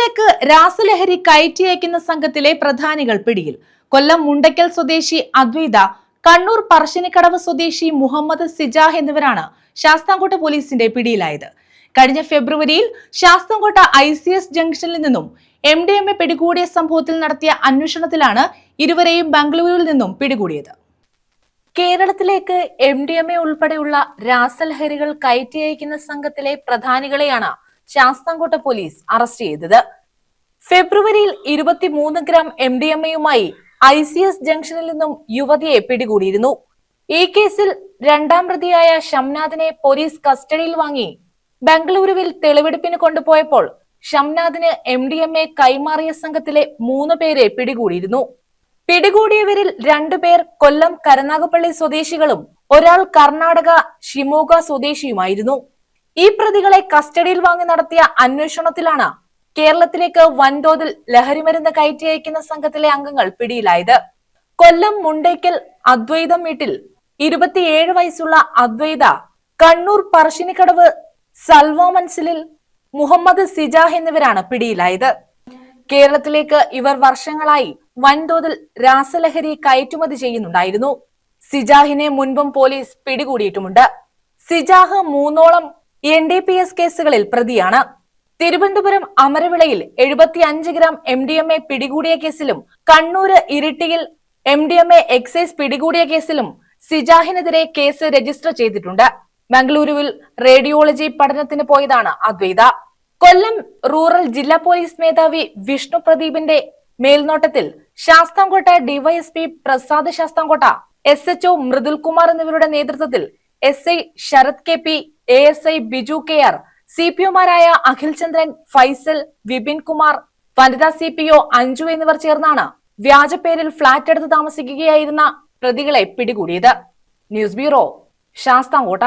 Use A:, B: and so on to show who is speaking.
A: കേരളത്തിലേക്ക് രാസലഹരി കയറ്റി അയക്കുന്ന സംഘത്തിലെ പ്രധാനികൾ പിടിയിൽ. കൊല്ലം മുണ്ടയ്ക്കൽ സ്വദേശി അദ്വൈത, കണ്ണൂർ പറശ്ശിനിക്കടവ് സ്വദേശി മുഹമ്മദ് സിജാഹ് എന്നിവരാണ് ശാസ്താംകോട്ട പോലീസിന്റെ പിടിയിലായത്. കഴിഞ്ഞ ഫെബ്രുവരിയിൽ ശാസ്താംകോട്ട ICS ജംഗ്ഷനിൽ നിന്നും MDMA പിടികൂടിയ സംഭവത്തിൽ നടത്തിയ അന്വേഷണത്തിലാണ് ഇരുവരെയും ബംഗളൂരുവിൽ നിന്നും പിടികൂടിയത്. കേരളത്തിലേക്ക് MDMA ഉൾപ്പെടെയുള്ള രാസലഹരികൾ കയറ്റി അയക്കുന്ന സംഘത്തിലെ പ്രധാനികളെയാണ് ശാസ്താംകോട്ട പോലീസ് അറസ്റ്റ് ചെയ്തത്. ഫെബ്രുവരിയിൽ 23 ഗ്രാം MDMAയുമായി ICS ജംഗ്ഷനിൽ നിന്നും യുവതിയെ പിടികൂടിയിരുന്നു. ഈ കേസിൽ രണ്ടാം പ്രതിയായ ഷംനാദിനെ പോലീസ് കസ്റ്റഡിയിൽ വാങ്ങി ബംഗളൂരുവിൽ തെളിവെടുപ്പിന് കൊണ്ടുപോയപ്പോൾ ഷംനാദിന് MDMA കൈമാറിയ സംഘത്തിലെ 3 പേരെ പിടികൂടിയിരുന്നു. പിടികൂടിയവരിൽ 2 പേർ കൊല്ലം കരുനാഗപ്പള്ളി സ്വദേശികളും ഒരാൾ കർണാടക ഷിമോഗ സ്വദേശിയുമായിരുന്നു. ഈ പ്രതികളെ കസ്റ്റഡിയിൽ വാങ്ങി നടത്തിയ അന്വേഷണത്തിലാണ് കേരളത്തിലേക്ക് വൻതോതിൽ ലഹരിമരുന്ന് കയറ്റി അയക്കുന്ന സംഘത്തിലെ അംഗങ്ങൾ പിടിയിലായത്. കൊല്ലം മുണ്ടയ്ക്കൽ അദ്വൈതം വീട്ടിൽ 27 വയസ്സുള്ള അദ്വൈത, കണ്ണൂർ പറശ്ശിനിക്കടവ് സൽവോ മൻസിലിൽ മുഹമ്മദ് സിജാഹ് എന്നിവരാണ് പിടിയിലായത്. കേരളത്തിലേക്ക് ഇവർ വർഷങ്ങളായി വൻതോതിൽ രാസലഹരി കയറ്റുമതി ചെയ്യുന്നുണ്ടായിരുന്നു. സിജാഹിനെ മുൻപും പോലീസ് പിടികൂടിയിട്ടുമുണ്ട്. സിജാഹ് 3ഓളം NDPS കേസുകളിൽ പ്രതിയാണ്. തിരുവനന്തപുരം അമരവിളയിൽ 75 ഗ്രാം MDMA പിടികൂടിയ കേസിലും കണ്ണൂര് ഇരിട്ടിയിൽ MDMA എക്സൈസ് പിടികൂടിയ കേസിലും സിജാഹിനെതിരെ കേസ് രജിസ്റ്റർ ചെയ്തിട്ടുണ്ട്. ബംഗളൂരുവിൽ റേഡിയോളജി പഠനത്തിന് പോയതാണ് അദ്വൈത. കൊല്ലം റൂറൽ ജില്ലാ പോലീസ് മേധാവി വിഷ്ണു പ്രദീപിന്റെ മേൽനോട്ടത്തിൽ ശാസ്താംകോട്ട DYSP പ്രസാദ് ശാസ്താംകോട്ട, SHO മൃദുൽ കുമാർ എന്നിവരുടെ നേതൃത്വത്തിൽ SI Sarath KP, ASI Biju KR, CPOമാരായ Akhil ചന്ദ്രൻ, ഫൈസൽ, വിപിൻ കുമാർ, വനിതാ CPO അഞ്ജു എന്നിവർ ചേർന്നാണ് വ്യാജപ്പേരിൽ ഫ്ളാറ്റ് എടുത്ത് താമസിക്കുകയായിരുന്ന പ്രതികളെ പിടികൂടിയത്. News bureau, Sasthamkotta.